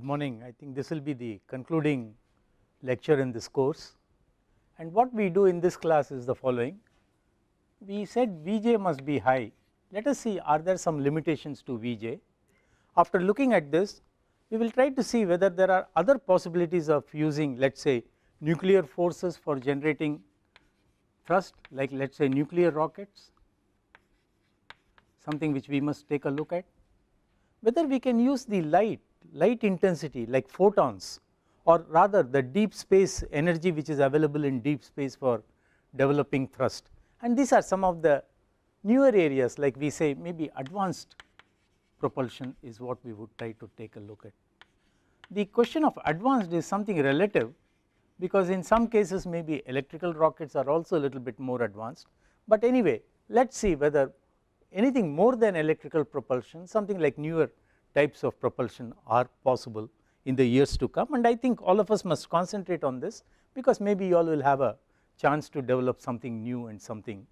morning. I think this will be the concluding lecture in this course, and what we do in this class is the following. We said Vj must be high. Let us see, are there some limitations to Vj? After looking at this, we will try to see whether there are other possibilities of using, let us say, nuclear forces for generating thrust, like let us say nuclear rockets, something which we must take a look at. Whether we can use the light intensity like photons, or rather the deep space energy which is available in deep space for developing thrust, and these are some of the newer areas, like we say maybe advanced propulsion is what we would try to take a look at. The question of advanced is something relative, because in some cases maybe electrical rockets are also a little bit more advanced, but anyway let us see whether anything more than electrical propulsion, something like newer types of propulsion are possible in the years to come, and I think all of us must concentrate on this, because maybe you all will have a chance to develop something new and something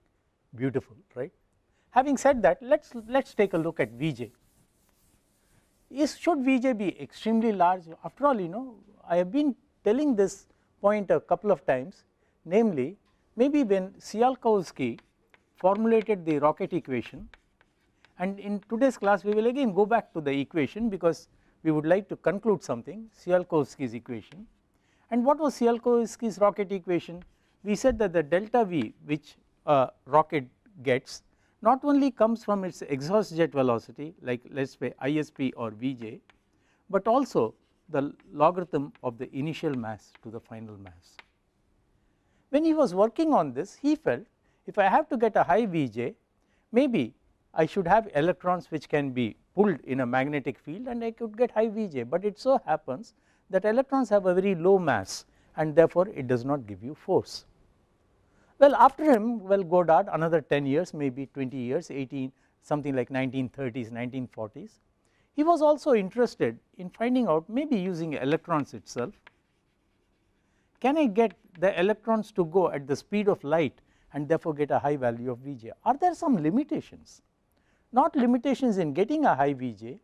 beautiful, right. Having said that, let us take a look at Vj. Should Vj be extremely large? After all, I have been telling this point a couple of times, namely maybe when Tsiolkovsky formulated the rocket equation, and in today's class we will again go back to the equation because we would like to conclude something, Tsiolkovsky's equation. And what was Tsiolkovsky's rocket equation? We said that the delta V which a rocket gets not only comes from its exhaust jet velocity, like let us say ISP or Vj, but also the logarithm of the initial mass to the final mass. When he was working on this, he felt if I have to get a high Vj, maybe I should have electrons which can be pulled in a magnetic field and I could get high Vj, but it so happens that electrons have a very low mass and therefore it does not give you force. Well, after him, Goddard, another 10 years, maybe 20 years, 18, something like 1930s, 1940s, he was also interested in finding out, maybe using electrons itself, can I get the electrons to go at the speed of light and therefore get a high value of Vj? Are there some limitations? Not limitations in getting a high Vj,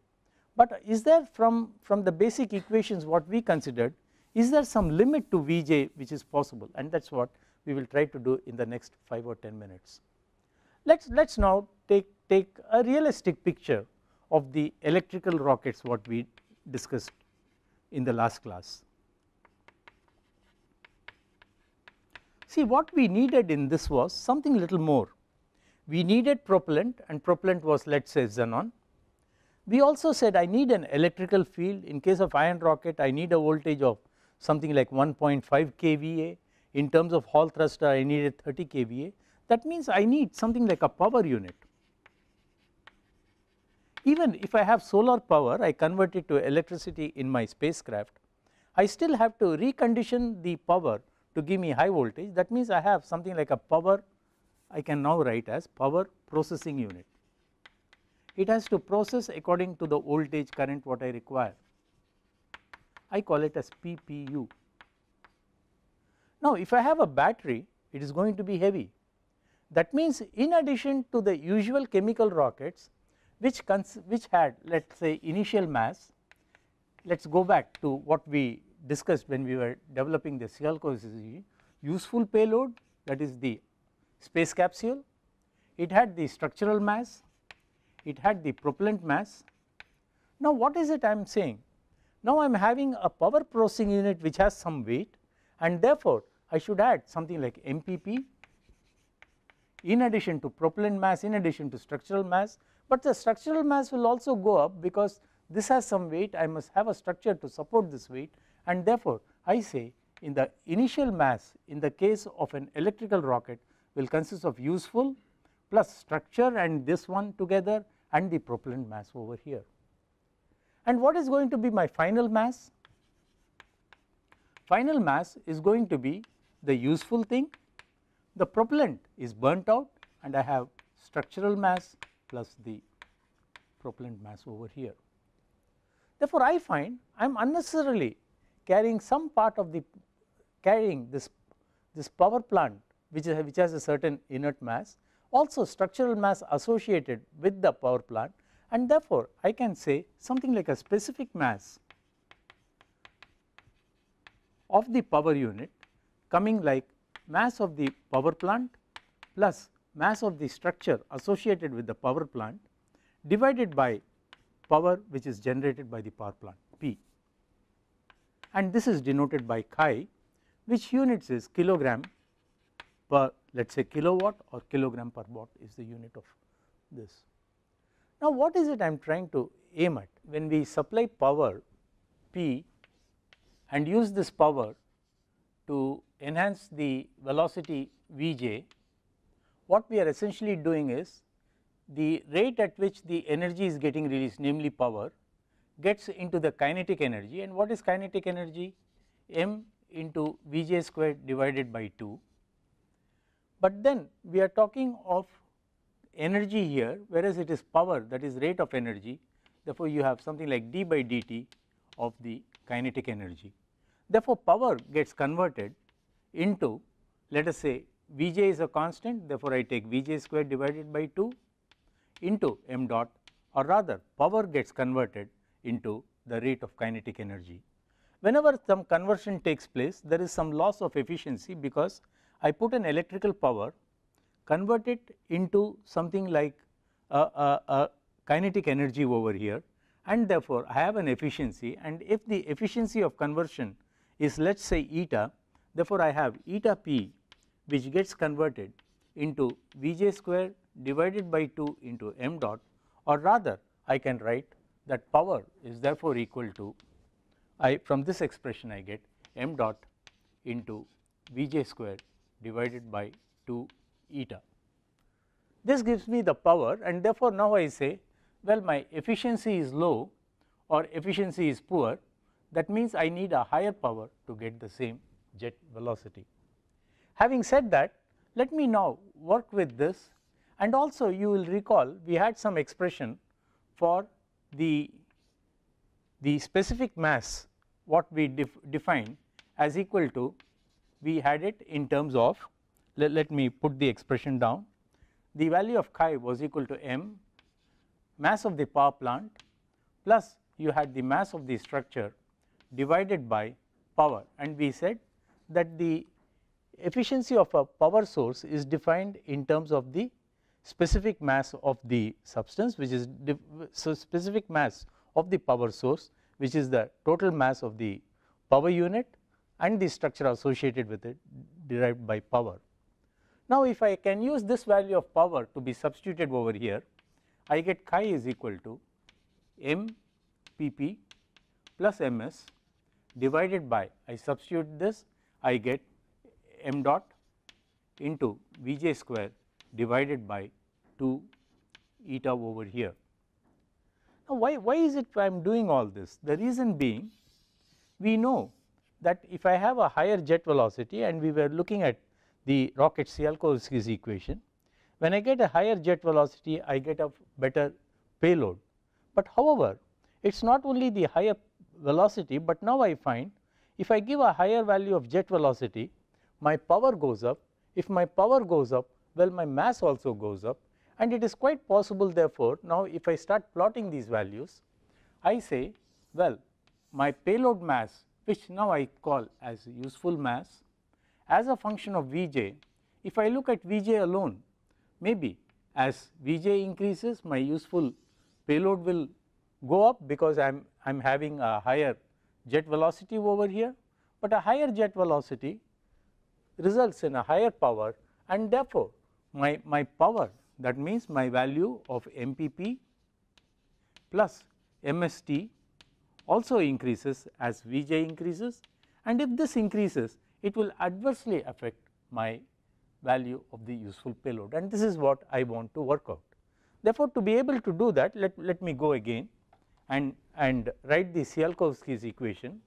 but is there from the basic equations what we considered, is there some limit to Vj which is possible, and that is what we will try to do in the next 5 or 10 minutes. Let us now take a realistic picture of the electrical rockets what we discussed in the last class. See, what we needed in this was something little more. We needed propellant, and propellant was, let us say, xenon. We also said I need an electrical field. In case of iron rocket I need a voltage of something like 1.5 kVA. In terms of Hall thruster I needed 30 kVA. That means I need something like a power unit. Even if I have solar power, I convert it to electricity in my spacecraft, I still have to recondition the power to give me high voltage. That means I have something like a power, I can now write as power processing unit. It has to process according to the voltage current what I require. I call it as PPU. Now if I have a battery, it is going to be heavy. That means in addition to the usual chemical rockets which had, let us say, initial mass, let us go back to what we discussed when we were developing the Tsiolkovsky useful payload, that is the space capsule, it had the structural mass, it had the propellant mass. Now what is it I am saying? Now I am having a power processing unit which has some weight, and therefore I should add something like MPP in addition to propellant mass, in addition to structural mass, but the structural mass will also go up because this has some weight, I must have a structure to support this weight, and therefore I say in the initial mass in the case of an electrical rocket will consist of useful plus structure and this one together and the propellant mass over here. And what is going to be my final mass? Final mass is going to be the useful thing, the propellant is burnt out, and I have structural mass plus the propellant mass over here. Therefore I find I am unnecessarily carrying some part of the this power plant which has a certain inert mass, also structural mass associated with the power plant, and therefore I can say something like a specific mass of the power unit coming like mass of the power plant plus mass of the structure associated with the power plant divided by power which is generated by the power plant P, and this is denoted by chi, which units is kilogram per, let us say, kilowatt, or kilogram per watt is the unit of this. Now, what is it I am trying to aim at? When we supply power P and use this power to enhance the velocity Vj, what we are essentially doing is the rate at which the energy is getting released, namely power, gets into the kinetic energy. And what is kinetic energy? M into Vj square divided by 2. But then we are talking of energy here, whereas it is power, that is rate of energy. Therefore, you have something like d by dt of the kinetic energy. Therefore, power gets converted into, let us say, Vj is a constant, therefore, I take Vj square divided by 2 into m dot, or rather power gets converted into the rate of kinetic energy. Whenever some conversion takes place, there is some loss of efficiency, because I put an electrical power, convert it into something like a kinetic energy over here, and therefore, I have an efficiency, and if the efficiency of conversion is, let us say, eta, therefore, I have eta p, which gets converted into Vj square divided by 2 into m dot, or rather I can write that power is therefore equal to, from this expression I get m dot into Vj square divided by 2 eta. This gives me the power, and therefore, now I say, well, my efficiency is low or efficiency is poor, that means I need a higher power to get the same jet velocity. Having said that, let me now work with this, and also you will recall we had some expression for the specific mass, what we defined as equal to, we had it in terms of, let me put the expression down, the value of chi was equal to m mass of the power plant plus you had the mass of the structure divided by power, and we said that the efficiency of a power source is defined in terms of the specific mass of the substance, which is so specific mass of the power source, which is the total mass of the power unit and the structure associated with it derived by power. Now, if I can use this value of power to be substituted over here, I get chi is equal to m pp plus ms divided by, I substitute this, I get m dot into Vj square divided by 2 eta over here. Now, why is it I am doing all this? The reason being, we know that if I have a higher jet velocity, and we were looking at the rocket Tsiolkovsky's equation, when I get a higher jet velocity, I get a better payload. But however, it is not only the higher velocity, but now I find if I give a higher value of jet velocity, my power goes up. If my power goes up, well, my mass also goes up, and it is quite possible, therefore, now if I start plotting these values, I say, well, my payload mass, which now I call as useful mass, as a function of Vj, if I look at Vj alone, maybe as Vj increases, my useful payload will go up, because I am having a higher jet velocity over here, but a higher jet velocity results in a higher power, and therefore, my power, that means my value of MPP plus MST also increases as Vj increases, and if this increases, it will adversely affect my value of the useful payload, and this is what I want to work out. Therefore, to be able to do that, let me go again and write the Tsiolkovsky's equation,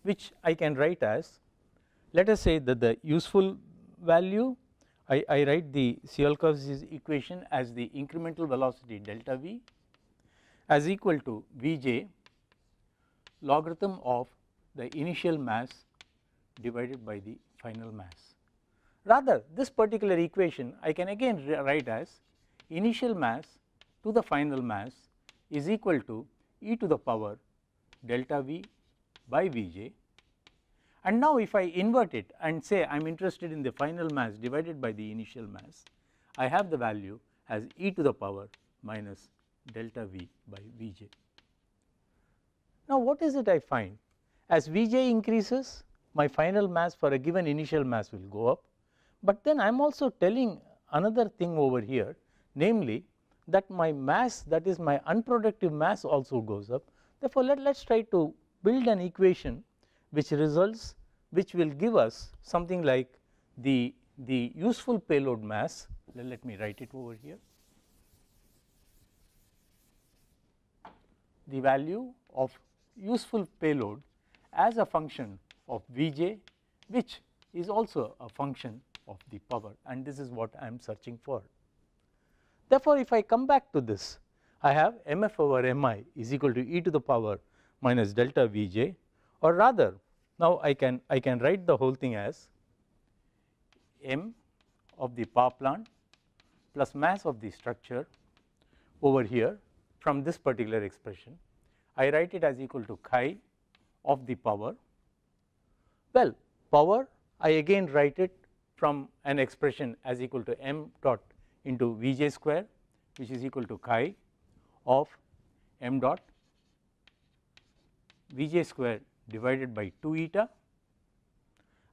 which I can write as, let us say that the useful value, I write the Tsiolkovsky's equation as the incremental velocity delta V as equal to Vj logarithm of the initial mass divided by the final mass. Rather, this particular equation I can again write as initial mass to the final mass is equal to e to the power delta V by Vj, and now if I invert it and say I am interested in the final mass divided by the initial mass, I have the value as e to the power minus delta V by Vj. Now, what is it I find? As Vj increases, my final mass for a given initial mass will go up, but then I am also telling another thing over here, namely that my mass, that is my unproductive mass, also goes up. Therefore, let us try to build an equation which results, which will give us something like the useful payload mass. Let me write it over here. The value of useful payload as a function of Vj, which is also a function of the power, and this is what I am searching for. Therefore, if I come back to this, I have mf over mi is equal to e to the power minus delta Vj, or rather now I can write the whole thing as m of the power plant plus mass of the structure over here from this particular expression. I write it as equal to chi of the power. Well, power I again write it from an expression as equal to m dot into Vj square, which is equal to chi of m dot Vj square divided by 2 eta,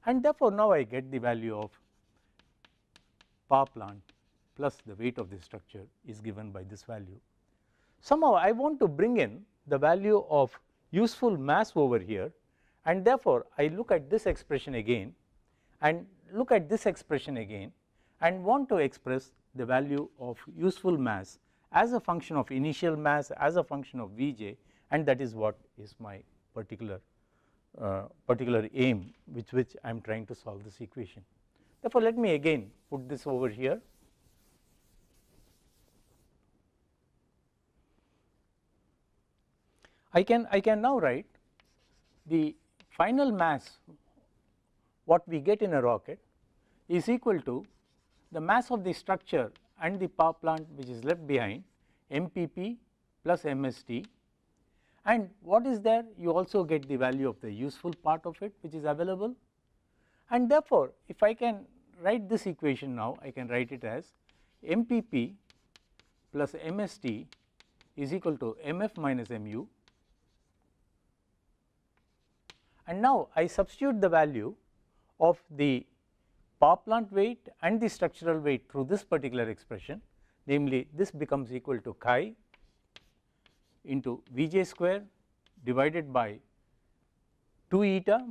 and therefore, now I get the value of power plant plus the weight of the structure is given by this value. Somehow I want to bring in the value of useful mass over here, and therefore, I look at this expression again and look at this expression again and want to express the value of useful mass as a function of initial mass, as a function of Vj, and that is what is my particular aim with which I am trying to solve this equation. Therefore, let me again put this over here. I can now write the final mass what we get in a rocket is equal to the mass of the structure and the power plant which is left behind, MPP plus MST, and what is there? You also get the value of the useful part of it which is available, and therefore, if I can write this equation now, I can write it as MPP plus MST is equal to MF minus MU, and now I substitute the value of the power plant weight and the structural weight through this particular expression, namely this becomes equal to chi into Vj square divided by 2 eta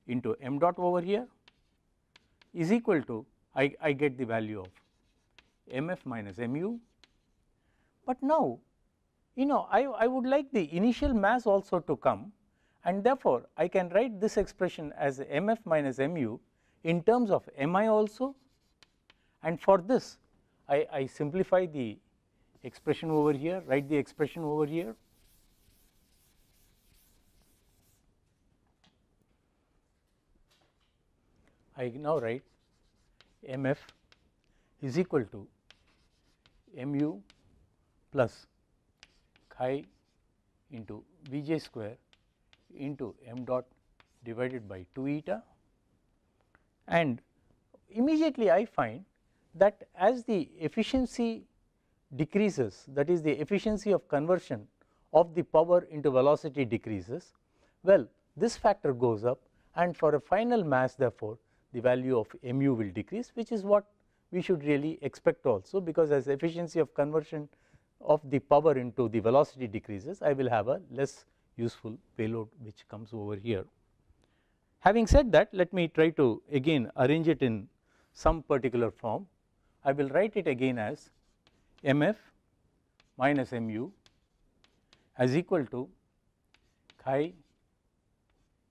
into m dot over here is equal to I get the value of mf minus mu. But now, I would like the initial mass also to come, and therefore, I can write this expression as mf minus mu in terms of mi also, and for this I simplify the expression over here, write the expression over here. I now write mf is equal to mu plus chi into Vj square into m dot divided by 2 eta, and immediately I find that as the efficiency decreases, that is the efficiency of conversion of the power into velocity decreases, well, this factor goes up, and for a final mass, therefore, the value of mu will decrease, which is what we should really expect also, because as efficiency of conversion of the power into the velocity decreases, I will have a less useful payload which comes over here. Having said that, let me try to again arrange it in some particular form. I will write it again as mf minus mu as equal to chi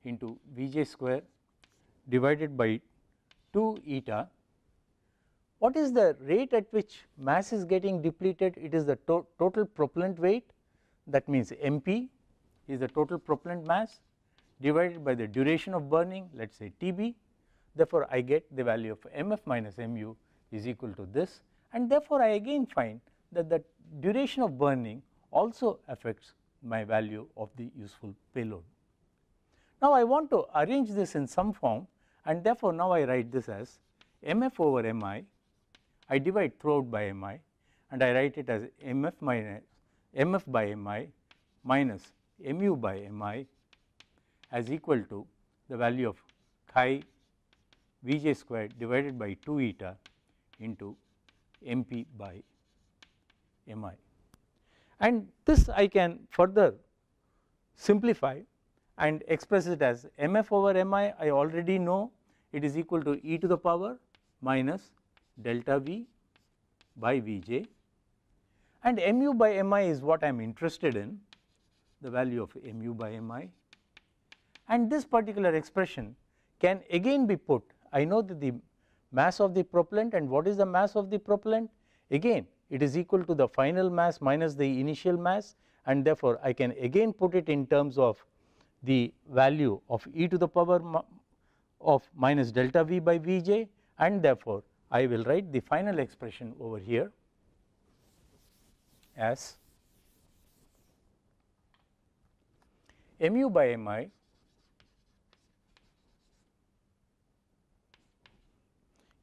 into Vj square divided by 2 eta. What is the rate at which mass is getting depleted? It is the total propellant weight, that means Mp is the total propellant mass divided by the duration of burning, let us say Tb. Therefore, I get the value of mf minus mu is equal to this, and therefore, I again find that the duration of burning also affects my value of the useful payload. Now, I want to arrange this in some form, and therefore, now I write this as mf over mi, I divide throughout by mi, and I write it as mf minus mf by mi minus mu by mi as equal to the value of chi Vj squared divided by 2 eta into mp by mi. And this I can further simplify and express it as mf over mi. I already know it is equal to e to the power minus delta v by Vj, and mu by mi is what I am interested in, the value of mu by mi, and this particular expression can again be put. I know that the mass of the propellant, and what is the mass of the propellant? Again it is equal to the final mass minus the initial mass, and therefore I can again put it in terms of the value of e to the power of minus delta v by Vj, and therefore I will write the final expression over here as mu by mi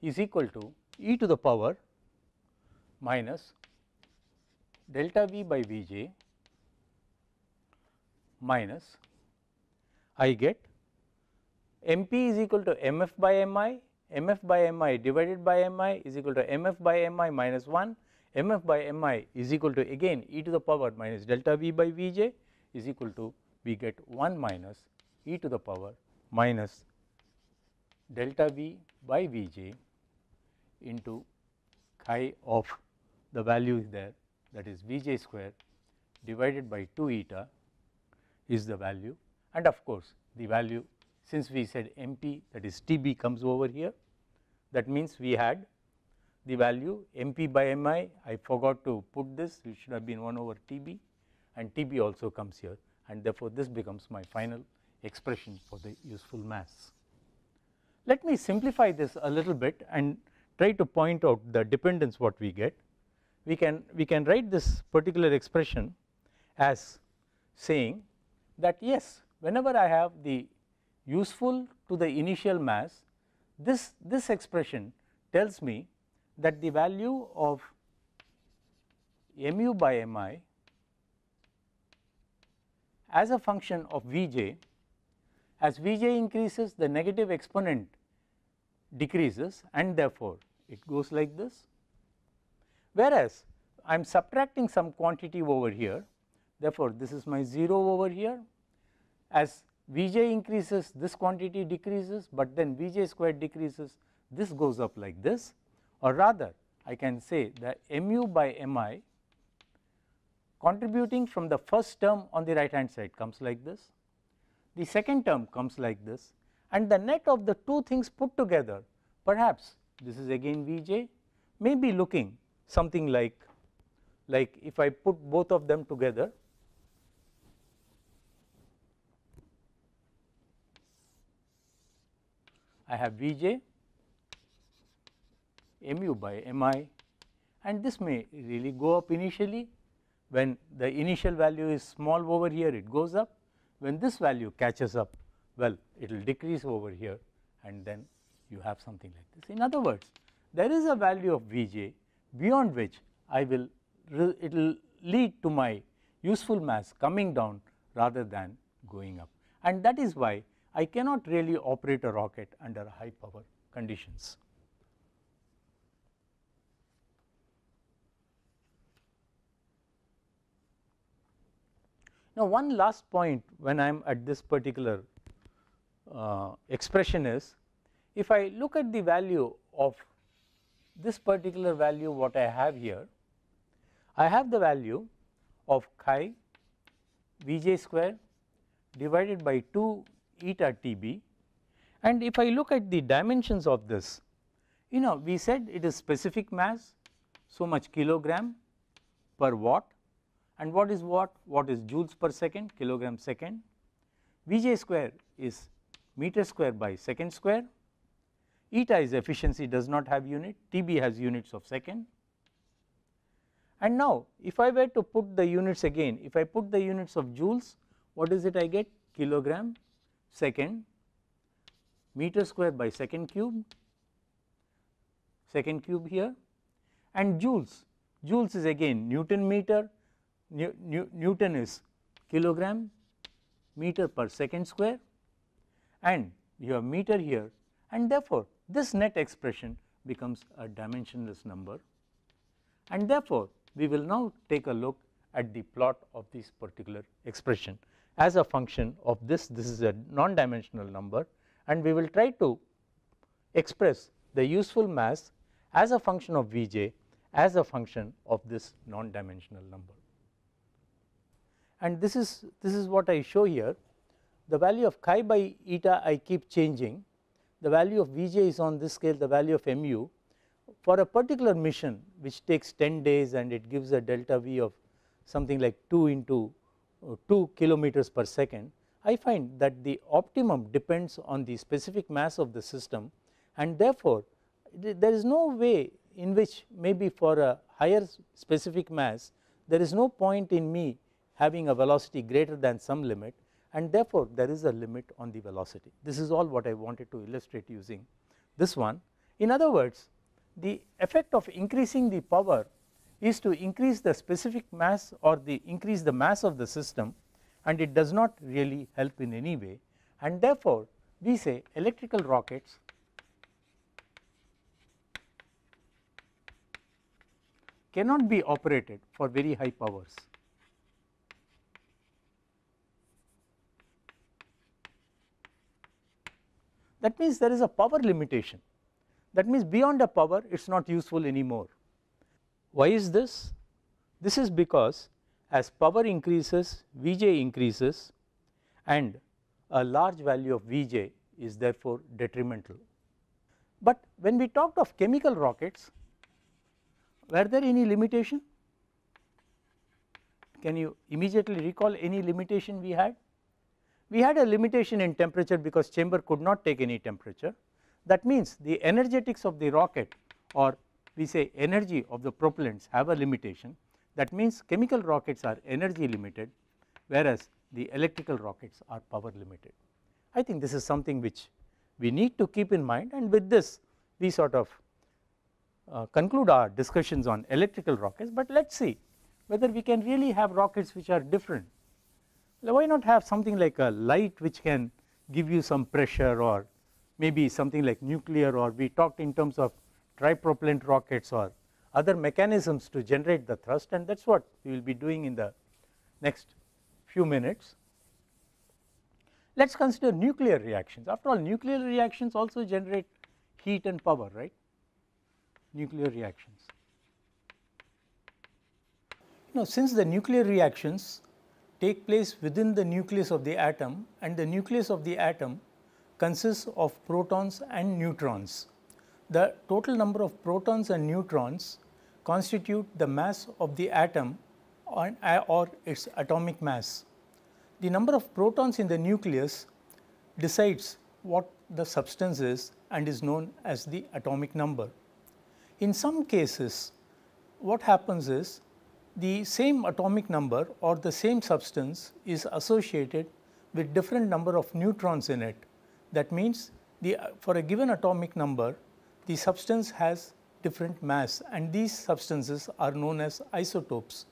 is equal to e to the power minus delta v by Vj minus I get mp is equal to mf by mi, mf by mi divided by mi is equal to mf by mi minus 1, mf by mi is equal to again e to the power minus delta v by Vj is equal to, we get 1 minus e to the power minus delta v by Vj into chi of the value is there, that is Vj square divided by 2 eta is the value, and of course the value, since we said mp, that is Tb comes over here, that means we had the value mp by mi. I forgot to put this, it should have been 1 over Tb, and Tb also comes here, and therefore this becomes my final expression for the useful mass. Let me simplify this a little bit and try to point out the dependence what we get. We can write this particular expression as saying that yes, whenever I have the useful to the initial mass, this expression tells me that the value of mu by mi as a function of Vj, as Vj increases, the negative exponent decreases, and therefore it goes like this, whereas I am subtracting some quantity over here, therefore this is my 0 over here. As Vj increases, this quantity decreases, but then Vj squared decreases, this goes up like this, or rather I can say that mu by mi contributing from the first term on the right hand side comes like this, the second term comes like this, and the net of the two things put together, perhaps this is again Vj, may be looking something like if I put both of them together, I have Vj mu by mi, and this may really go up initially. When the initial value is small over here, it goes up. When this value catches up, well, it will decrease over here, and then you have something like this. In other words, there is a value of Vj beyond which it will lead to my useful mass coming down rather than going up, and that is why I cannot really operate a rocket under high power conditions. Now, one last point when I am at this particular expression is, if I look at the value of this particular value what I have here, I have the value of chi Vj square divided by 2 eta Tb, and if I look at the dimensions of this, we said it is specific mass, so much kilogram per watt, and what is watt? What is joules per second, kilogram second. Vj square is meter square by second square, eta is efficiency, does not have unit, Tb has units of second, And now if I were to put the units again, if I put the units of joules, what is it I get? Kilogram second, meter square by second cube here, and joules, joules is again Newton meter, Newton is kilogram meter per second square, and you have meter here, and therefore this net expression becomes a dimensionless number, and therefore we will now take a look at the plot of this particular expression as a function of this. This is a non-dimensional number, and we will try to express the useful mass as a function of Vj as a function of this non-dimensional number. And this is what I show here. The value of chi by eta I keep changing, the value of Vj is on this scale, the value of mu. For a particular mission which takes 10 days and it gives a delta V of something like 2 into 2 kilometers per second, I find that the optimum depends on the specific mass of the system, and therefore there is no way in which maybe for a higher specific mass there is no point in me having a velocity greater than some limit, and therefore there is a limit on the velocity. This is all what I wanted to illustrate using this one. In other words, the effect of increasing the power is to increase the specific mass or increase the mass of the system, and it does not really help in any way, and therefore we say electrical rockets cannot be operated for very high powers. That means there is a power limitation. That means beyond a power it is not useful anymore. Why is this? This is because as power increases, Vj increases, and a large value of Vj is therefore detrimental. But when we talked of chemical rockets, were there any limitation? Can you immediately recall any limitation we had? We had a limitation in temperature because chamber could not take any temperature. That means the energetics of the rocket, or we say energy of the propellants, have a limitation. That means chemical rockets are energy limited, whereas the electrical rockets are power limited. I think this is something which we need to keep in mind, and with this we sort of conclude our discussions on electrical rockets. But let us see whether we can really have rockets which are different. Why not have something like a light which can give you some pressure, or maybe something like nuclear, or we talked in terms of tripropellant rockets or other mechanisms to generate the thrust, and that is what we will be doing in the next few minutes. Let us consider nuclear reactions. After all, nuclear reactions also generate heat and power, right? Nuclear reactions. Now, since the nuclear reactions take place within the nucleus of the atom, and the nucleus of the atom consists of protons and neutrons, the total number of protons and neutrons constitute the mass of the atom or its atomic mass. The number of protons in the nucleus decides what the substance is and is known as the atomic number. In some cases, what happens is the same atomic number or the same substance is associated with different number of neutrons in it. That means for a given atomic number, the substance has different mass, and these substances are known as isotopes.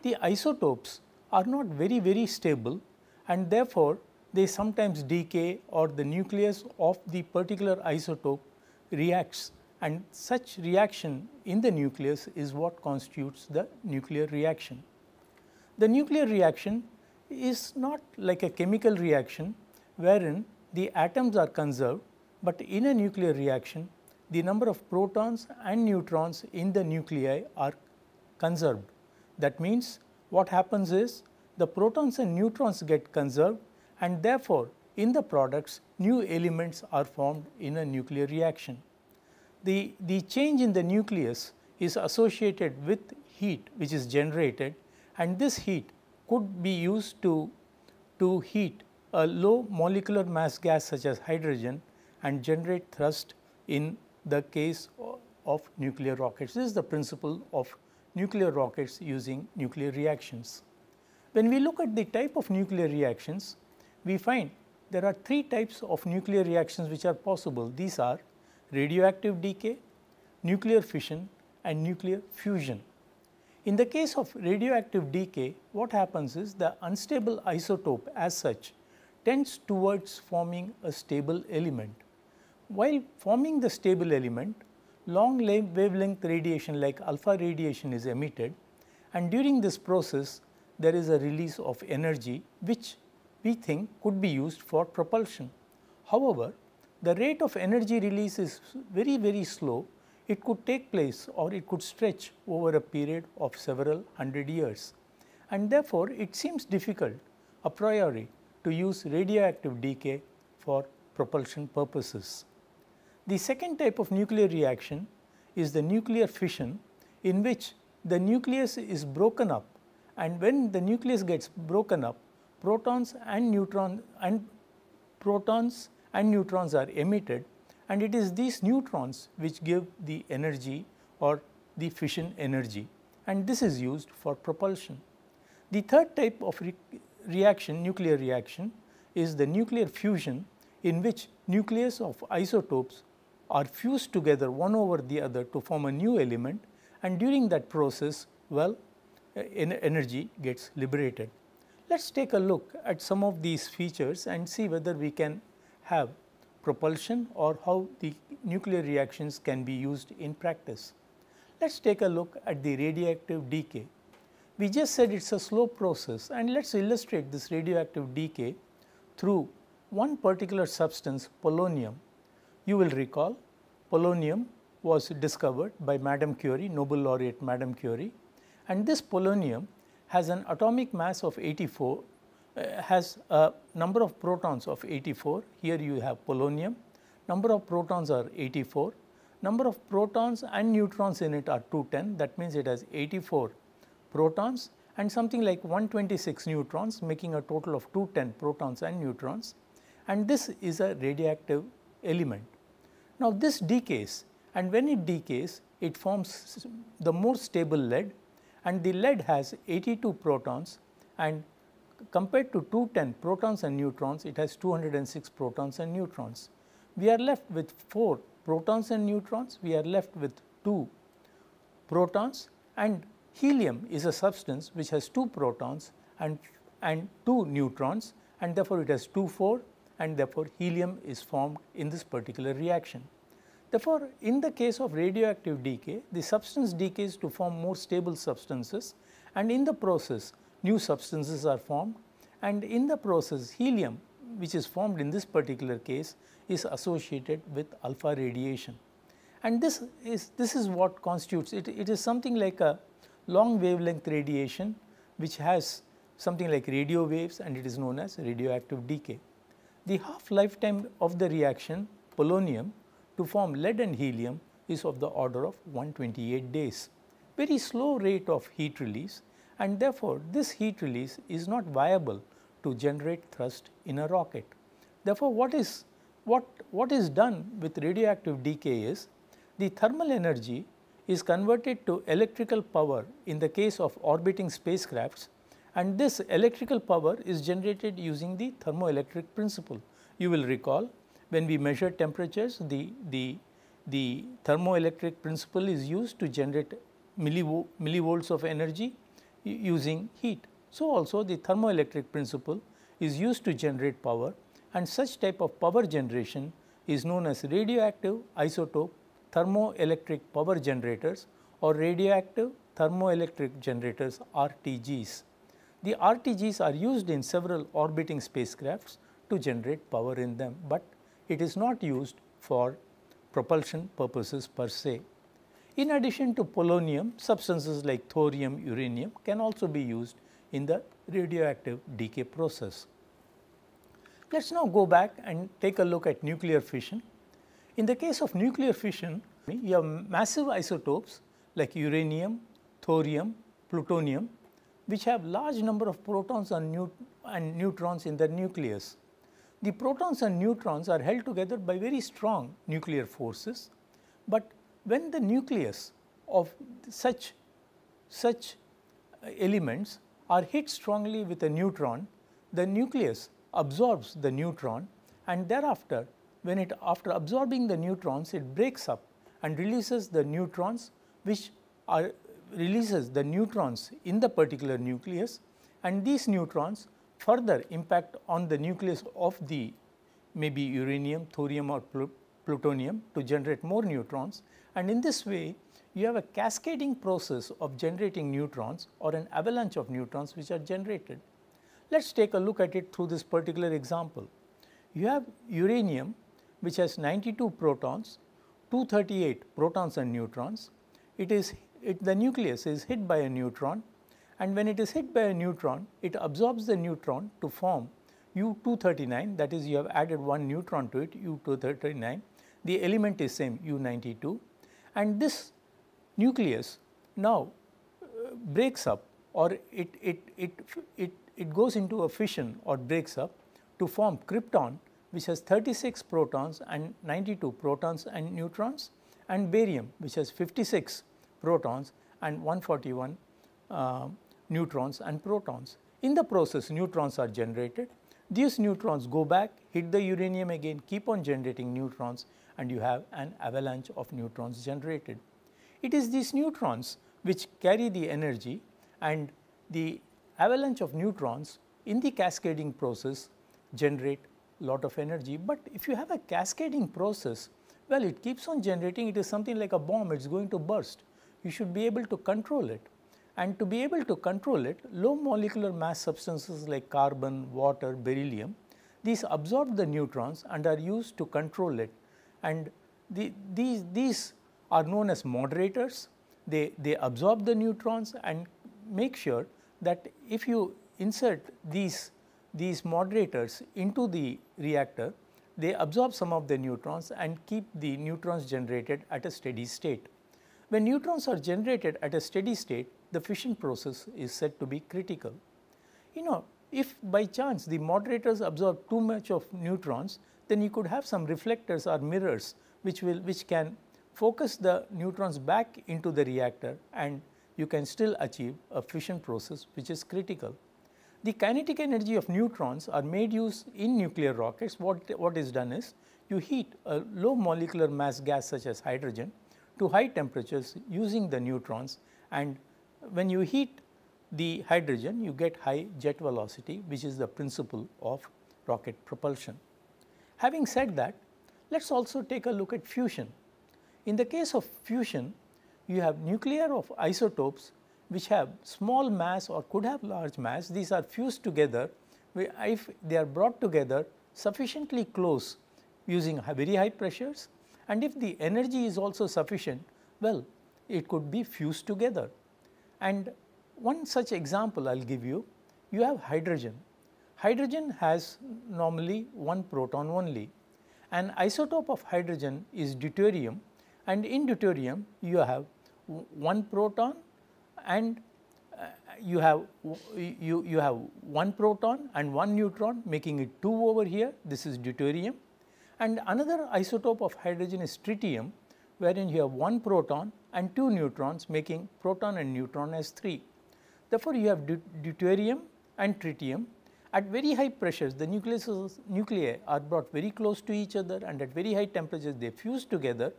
The isotopes are not very stable, and therefore they sometimes decay, or the nucleus of the particular isotope reacts, and such reaction in the nucleus is what constitutes the nuclear reaction. The nuclear reaction is not like a chemical reaction wherein the atoms are conserved, but in a nuclear reaction the number of protons and neutrons in the nuclei are conserved. That means what happens is the protons and neutrons get conserved, and therefore in the products new elements are formed in a nuclear reaction. The change in the nucleus is associated with heat which is generated, and this heat could be used to heat a low molecular mass gas such as hydrogen and generate thrust in the case of nuclear rockets. This is the principle of nuclear rockets using nuclear reactions. When we look at the type of nuclear reactions, we find there are three types of nuclear reactions which are possible. These are radioactive decay, nuclear fission and nuclear fusion. In the case of radioactive decay, what happens is the unstable isotope as such tends towards forming a stable element. While forming the stable element, long wavelength radiation like alpha radiation is emitted, and during this process there is a release of energy which we think could be used for propulsion. However, the rate of energy release is very slow. It could take place or it could stretch over a period of several hundred years, and therefore it seems difficult a priori to use radioactive decay for propulsion purposes. The second type of nuclear reaction is the nuclear fission, in which the nucleus is broken up, and when the nucleus gets broken up, protons and neutrons are emitted, and it is these neutrons which give the energy or the fission energy, and this is used for propulsion. The third type of reaction, nuclear reaction, is the nuclear fusion, in which nucleus of isotopes are fused together one over the other to form a new element, and during that process, well, energy gets liberated. Let us take a look at some of these features and see whether we can have propulsion or how the nuclear reactions can be used in practice. Let us take a look at the radioactive decay. We just said it is a slow process, and let us illustrate this radioactive decay through one particular substance, polonium. You will recall polonium was discovered by Madame Curie, Nobel laureate Madame Curie, and this polonium has an atomic mass of 84, has a number of protons of 84. Here you have polonium, number of protons are 84, number of protons and neutrons in it are 210, that means it has 84 protons and something like 126 neutrons, making a total of 210 protons and neutrons, and this is a radioactive element. Now this decays, and when it decays, it forms the more stable lead, and the lead has 82 protons, and compared to 210 protons and neutrons, it has 206 protons and neutrons. We are left with 4 protons and neutrons, we are left with 2 protons, and helium is a substance which has 2 protons and 2 neutrons, and therefore it has 2, 4, and therefore helium is formed in this particular reaction. Therefore, in the case of radioactive decay, the substance decays to form more stable substances, and in the process new substances are formed, and in the process helium, which is formed in this particular case, is associated with alpha radiation. And this is what constitutes it. It is something like a long wavelength radiation which has something like radio waves, and it is known as radioactive decay. The half lifetime of the reaction polonium to form lead and helium is of the order of 128 days. Very slow rate of heat release, and therefore this heat release is not viable to generate thrust in a rocket. Therefore, what is done with radioactive decay is the thermal energy is converted to electrical power in the case of orbiting spacecrafts, and this electrical power is generated using the thermoelectric principle. You will recall when we measure temperatures, the thermoelectric principle is used to generate millivolts of energy using heat. So also the thermoelectric principle is used to generate power, and such type of power generation is known as radioactive isotope thermoelectric power generators or radioactive thermoelectric generators, RTGs. The RTGs are used in several orbiting spacecrafts to generate power in them, but it is not used for propulsion purposes per se. In addition to polonium, substances like thorium, uranium can also be used in the radioactive decay process. Let us now go back and take a look at nuclear fission. In the case of nuclear fission, you have massive isotopes like uranium, thorium, plutonium, which have large number of protons and neutrons in their nucleus. The protons and neutrons are held together by very strong nuclear forces, but when the nucleus of such such elements are hit strongly with a neutron, the nucleus absorbs the neutron, and thereafter when it, after absorbing the neutrons, it breaks up and releases the neutrons, which are releases the neutrons in the particular nucleus, and these neutrons further impact on the nucleus of the maybe uranium, thorium or plutonium to generate more neutrons, and in this way you have a cascading process of generating neutrons or an avalanche of neutrons which are generated. Let us take a look at it through this particular example. You have uranium which has 92 protons, 238 protons and neutrons. The nucleus is hit by a neutron, and when it is hit by a neutron, it absorbs the neutron to form U239, that is, you have added one neutron to it, U239. The element is same, U92, and this nucleus now breaks up, or it goes into a fission or breaks up to form krypton, which has 36 protons and 92 protons and neutrons, and barium, which has 56 protons and 141 neutrons and protons. In the process, neutrons are generated. These neutrons go back, hit the uranium again, keep on generating neutrons, and you have an avalanche of neutrons generated. It is these neutrons which carry the energy, and the avalanche of neutrons in the cascading process generate lot of energy. But if you have a cascading process, well, it keeps on generating. It is something like a bomb, it is going to burst. You should be able to control it, and to be able to control it, low molecular mass substances like carbon, water, beryllium, these absorb the neutrons and are used to control it, and these are known as moderators. They absorb the neutrons and make sure that if you insert these moderators into the reactor, they absorb some of the neutrons and keep the neutrons generated at a steady state. When neutrons are generated at a steady state, the fission process is said to be critical. You know, if by chance the moderators absorb too much of neutrons, then you could have some reflectors or mirrors which can focus the neutrons back into the reactor, and you can still achieve a fission process which is critical. The kinetic energy of neutrons are made use in nuclear rockets. What is done is, you heat a low molecular mass gas such as hydrogen to high temperatures using the neutrons, and when you heat the hydrogen, you get high jet velocity, which is the principle of rocket propulsion. Having said that, let us also take a look at fusion. In the case of fusion, you have nuclei of isotopes which have small mass or could have large mass. These are fused together. If they are brought together sufficiently close using very high pressures, and if the energy is also sufficient, well, it could be fused together. And one such example I will give you. You have hydrogen. Hydrogen has normally one proton only. An isotope of hydrogen is deuterium, and in deuterium you have one proton, and you have one proton and one neutron, making it 2 over here. This is deuterium. And another isotope of hydrogen is tritium, wherein you have one proton and 2 neutrons, making proton and neutron as 3. Therefore, you have deuterium and tritium. At very high pressures, the nuclei are brought very close to each other, and at very high temperatures they fuse together,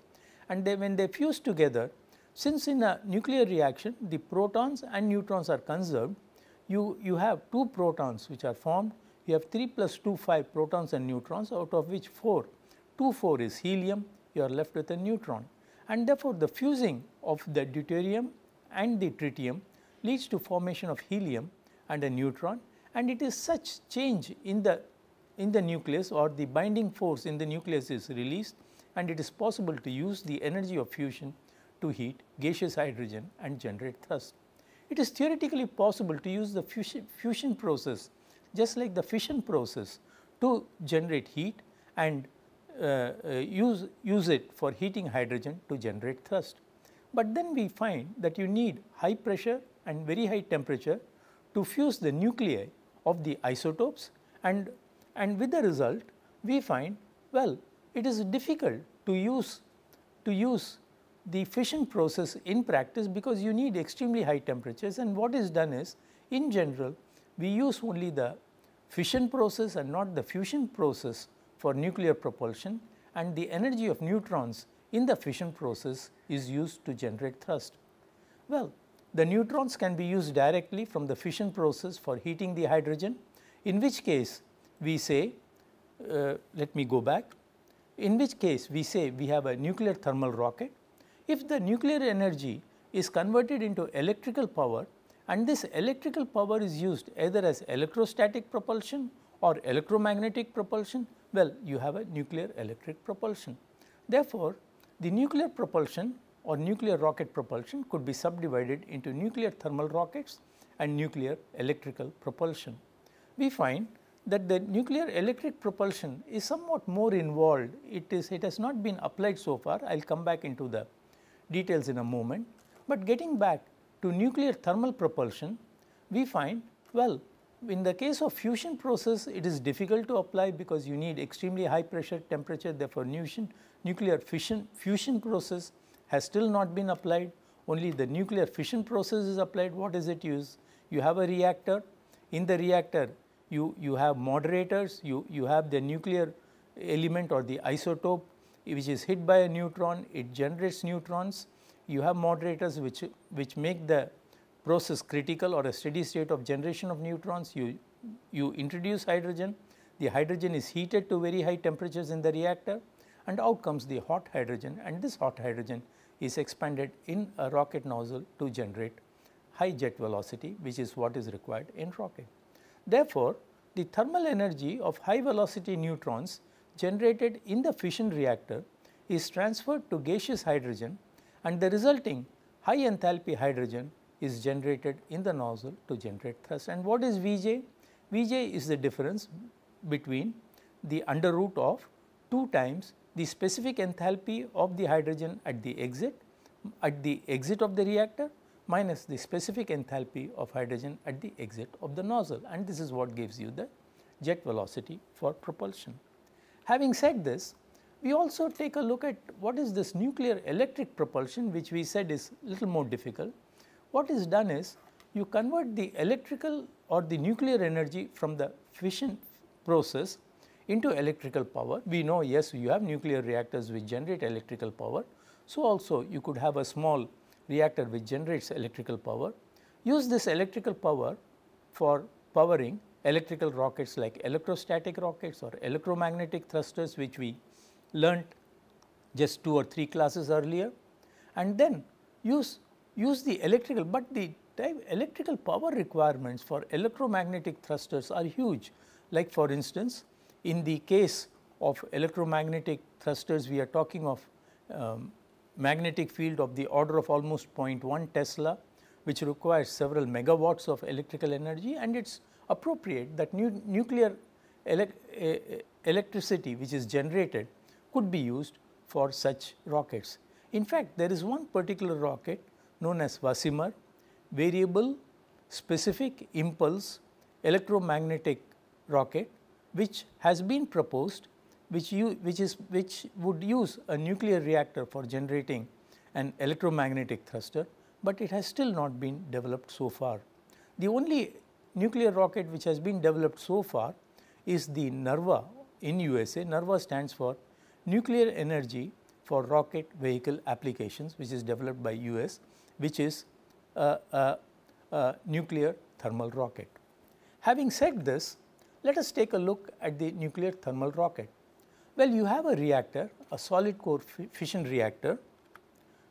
and when they fuse together, since in a nuclear reaction the protons and neutrons are conserved, you have 2 protons which are formed. You have 3 plus 2, 5 protons and neutrons, out of which 4 is helium. You are left with a neutron, and therefore, the fusing of the deuterium and the tritium leads to formation of helium and a neutron, and it is such change in the nucleus, or the binding force in the nucleus is released, and it is possible to use the energy of fusion to heat gaseous hydrogen and generate thrust. It is theoretically possible to use the fusion process just like the fission process to generate heat and use it for heating hydrogen to generate thrust. But then we find that you need high pressure and very high temperature to fuse the nuclei of the isotopes, and with the result we find, well, it is difficult to use the fission process in practice because you need extremely high temperatures, and what is done is, in general we use only the fission process and not the fusion process for nuclear propulsion, and the energy of neutrons in the fission process is used to generate thrust. Well, the neutrons can be used directly from the fission process for heating the hydrogen, in which case we say, let me go back, in which case we say we have a nuclear thermal rocket. If the nuclear energy is converted into electrical power and this electrical power is used either as electrostatic propulsion or electromagnetic propulsion, well, you have a nuclear electric propulsion. Therefore, the nuclear propulsion or nuclear rocket propulsion could be subdivided into nuclear thermal rockets and nuclear electrical propulsion. We find that the nuclear electric propulsion is somewhat more involved. It has not been applied so far. I will come back into the details in a moment, but getting back to nuclear thermal propulsion, we find, well, in the case of fusion process it is difficult to apply because you need extremely high pressure temperature. Therefore, nuclear fusion process has still not been applied. Only the nuclear fission process is applied. What does it use? You have a reactor. In the reactor you have moderators, you have the nuclear element or the isotope which is hit by a neutron, it generates neutrons. You have moderators which make the process critical or a steady state of generation of neutrons. You introduce hydrogen, the hydrogen is heated to very high temperatures in the reactor, and out comes the hot hydrogen, and this hot hydrogen is expanded in a rocket nozzle to generate high jet velocity, which is what is required in rocket. Therefore, the thermal energy of high velocity neutrons generated in the fission reactor is transferred to gaseous hydrogen, and the resulting high enthalpy hydrogen is generated in the nozzle to generate thrust. And what is Vj? Vj is the difference between the under root of 2 times the specific enthalpy of the hydrogen at the exit of the reactor minus the specific enthalpy of hydrogen at the exit of the nozzle, and this is what gives you the jet velocity for propulsion. Having said this, we also take a look at what is this nuclear electric propulsion, which we said is little more difficult. What is done is you convert the electrical or the nuclear energy from the fission process into electrical power. We know, yes, you have nuclear reactors which generate electrical power. So, also you could have a small reactor which generates electrical power. Use this electrical power for powering electrical rockets like electrostatic rockets or electromagnetic thrusters, which we learnt just 2 or 3 classes earlier, and then use the electrical, but the electrical power requirements for electromagnetic thrusters are huge. Like for instance, in the case of electromagnetic thrusters, we are talking of magnetic field of the order of almost 0.1 Tesla, which requires several megawatts of electrical energy, and it is appropriate that nuclear electricity which is generated could be used for such rockets. In fact, there is one particular rocket known as VASIMR, Variable Specific Impulse Electromagnetic Rocket, which has been proposed, which would use a nuclear reactor for generating an electromagnetic thruster, but it has still not been developed so far. The only nuclear rocket which has been developed so far is the NERVA in USA. NERVA stands for Nuclear Energy for Rocket Vehicle Applications, which is developed by US, which is a nuclear thermal rocket. Having said this, let us take a look at the nuclear thermal rocket. Well, you have a reactor, a solid core fission reactor.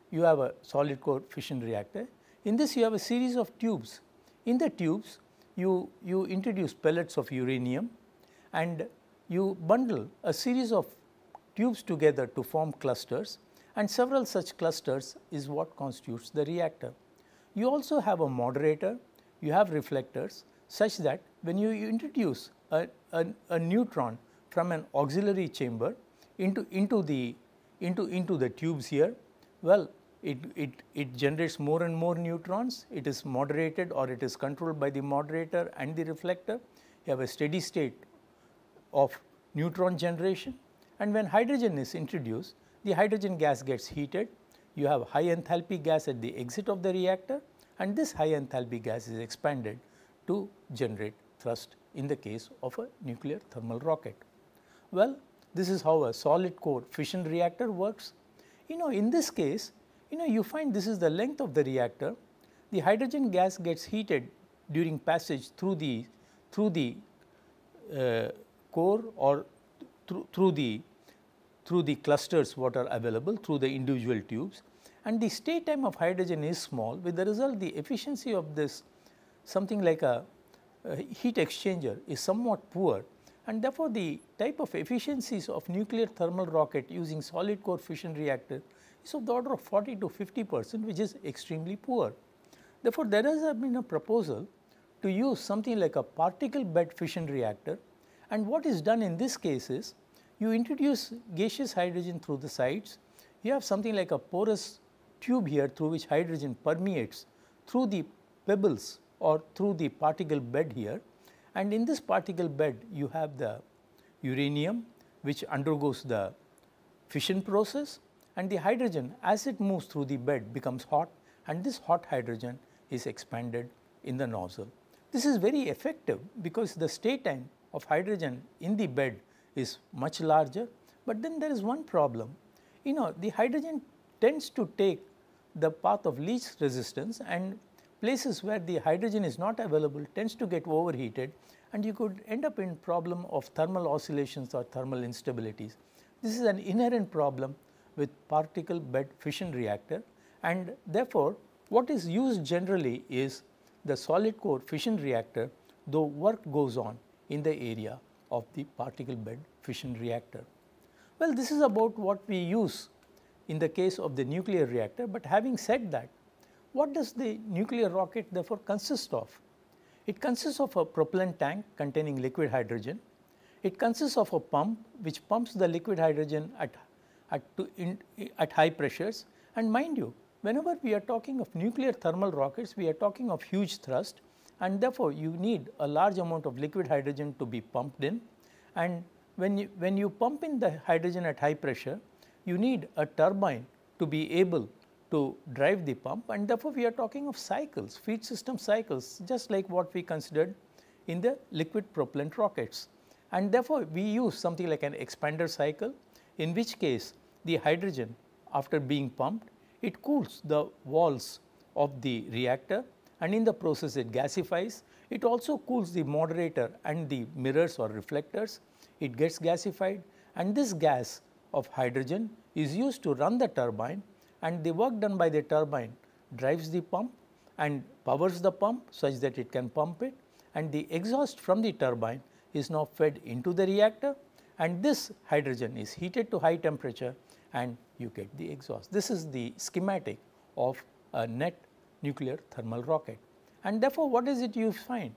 You have a solid core fission reactor. In this you have a series of tubes. In the tubes you introduce pellets of uranium, and you bundle a series of tubes together to form clusters, and several such clusters is what constitutes the reactor. You also have a moderator, you have reflectors, such that when you introduce a neutron from an auxiliary chamber into the tubes here, well, it generates more and more neutrons. It is moderated or it is controlled by the moderator and the reflector. You have a steady state of neutron generation, and when hydrogen is introduced, the hydrogen gas gets heated. you have high enthalpy gas at the exit of the reactor, and this high enthalpy gas is expanded to generate thrust in the case of a nuclear thermal rocket. Well, this is how a solid core fission reactor works. In this case, you find this is the length of the reactor. The hydrogen gas gets heated during passage through the core or through the clusters what are available through the individual tubes, and the stay time of hydrogen is small. With the result, the efficiency of this something like a heat exchanger is somewhat poor, and therefore, the type of efficiencies of nuclear thermal rocket using solid core fission reactor is of the order of 40 to 50%, which is extremely poor. Therefore, there has been a proposal to use something like a particle bed fission reactor, and what is done in this case is you introduce gaseous hydrogen through the sides. You have something like a porous tube here through which hydrogen permeates through the pebbles or through the particle bed here, and in this particle bed you have the uranium which undergoes the fission process, and the hydrogen as it moves through the bed becomes hot, and this hot hydrogen is expanded in the nozzle. This is very effective because the stay time of hydrogen in the bed is much larger, but then there is one problem. The hydrogen tends to take the path of least resistance, and places where the hydrogen is not available tends to get overheated, and you could end up in problem of thermal oscillations or thermal instabilities. This is an inherent problem with particle bed fission reactor, and therefore, what is used generally is the solid core fission reactor, though work goes on in the area of the particle bed fission reactor. Well, this is about what we use in the case of the nuclear reactor, but having said that, what does the nuclear rocket therefore consist of? It consists of a propellant tank containing liquid hydrogen. It consists of a pump which pumps the liquid hydrogen at high pressures, and mind you, whenever we are talking of nuclear thermal rockets, we are talking of huge thrust, and therefore, you need a large amount of liquid hydrogen to be pumped in, and when you pump in the hydrogen at high pressure, you need a turbine to be able to drive the pump, and therefore, we are talking of cycles, feed system cycles, just like what we considered in the liquid propellant rockets. And therefore, we use something like an expander cycle, in which case the hydrogen, after being pumped, it cools the walls of the reactor, and in the process it gasifies. It also cools the moderator and the mirrors or reflectors. It gets gasified, and this gas of hydrogen is used to run the turbine, and the work done by the turbine drives the pump and powers the pump such that it can pump it, and the exhaust from the turbine is now fed into the reactor, and this hydrogen is heated to high temperature and you get the exhaust. This is the schematic of a net nuclear thermal rocket, and therefore, what is it you find?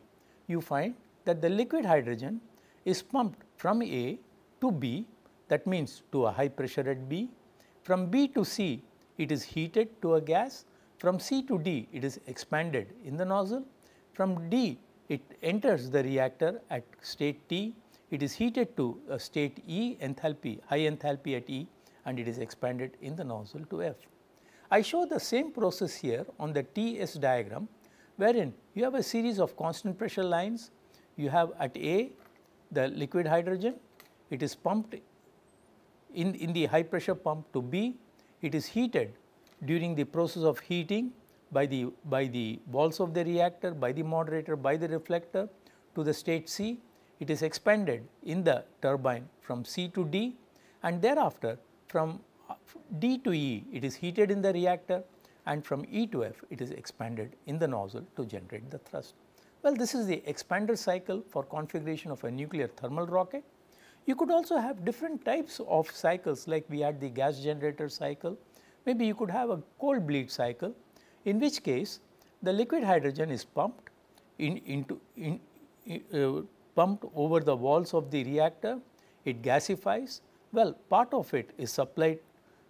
You find that the liquid hydrogen is pumped from A to B, that means to a high pressure at B. From B to C, it is heated to a gas. From C to D, it is expanded in the nozzle. From D, it enters the reactor at state T. It is heated to a state E enthalpy, high enthalpy at E, and it is expanded in the nozzle to F. I show the same process here on the TS diagram, wherein you have a series of constant pressure lines. You have at A the liquid hydrogen, it is pumped in the high pressure pump to B. It is heated during the process of heating by the walls of the reactor, by the moderator, by the reflector to the state C. It is expanded in the turbine from C to D, and thereafter from D to E it is heated in the reactor, and from E to F it is expanded in the nozzle to generate the thrust. Well, this is the expander cycle for configuration of a nuclear thermal rocket. You could also have different types of cycles, like we had the gas generator cycle. Maybe you could have a cold bleed cycle, in which case the liquid hydrogen is pumped pumped over the walls of the reactor. It gasifies. Well, part of it is supplied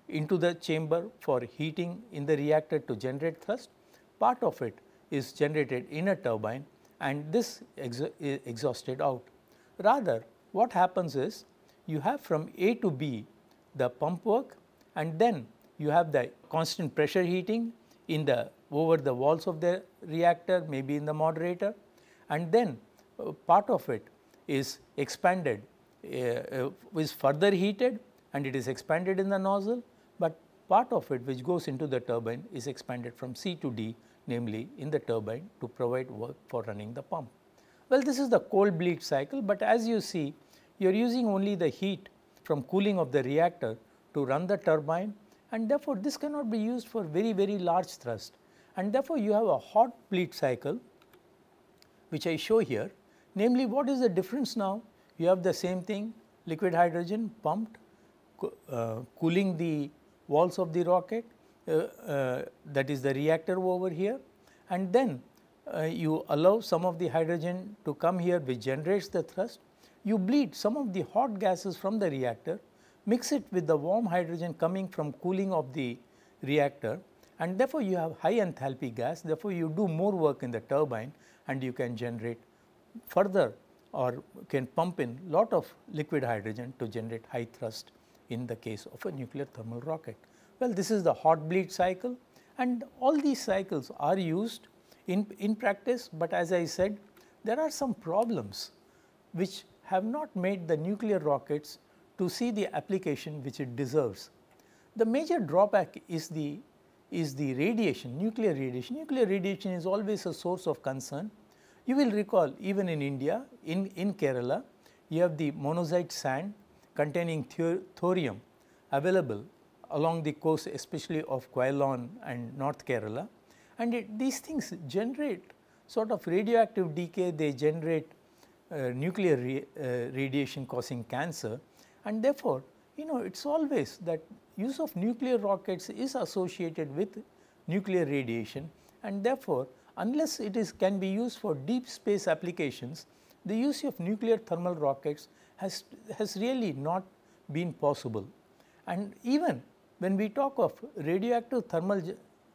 into the chamber for heating in the reactor to generate thrust. Part of it is generated in a turbine, and this is exhausted out. Rather, what happens is you have from A to B the pump work, and then you have the constant pressure heating in the over the walls of the reactor, maybe in the moderator, and then part of it is expanded, is further heated and it is expanded in the nozzle, but part of it which goes into the turbine is expanded from C to D, namely in the turbine, to provide work for running the pump. Well, this is the cold bleed cycle, but as you see, you are using only the heat from cooling of the reactor to run the turbine, and therefore, this cannot be used for very large thrust, and therefore, you have a hot bleed cycle which I show here. Namely, what is the difference now? You have the same thing, liquid hydrogen pumped, cooling the walls of the rocket, that is the reactor over here, and then you allow some of the hydrogen to come here which generates the thrust. You bleed some of the hot gases from the reactor, mix it with the warm hydrogen coming from cooling of the reactor, and therefore, you have high enthalpy gas. Therefore, you do more work in the turbine and you can generate further or can pump in lot of liquid hydrogen to generate high thrust in the case of a nuclear thermal rocket. Well, this is the hot bleed cycle, and all these cycles are used in practice, but as I said, there are some problems which have not made the nuclear rockets to see the application which it deserves. The major drawback is the radiation, nuclear radiation. Nuclear radiation is always a source of concern. You will recall even in India, in Kerala, you have the monazite sand containing thorium available along the coast, especially of Quailon and North Kerala, and these things generate sort of radioactive decay, they generate nuclear radiation causing cancer, and therefore, it is always that use of nuclear rockets is associated with nuclear radiation, and therefore, unless it can be used for deep space applications, the use of nuclear thermal rockets has really not been possible. And even when we talk of radioactive thermal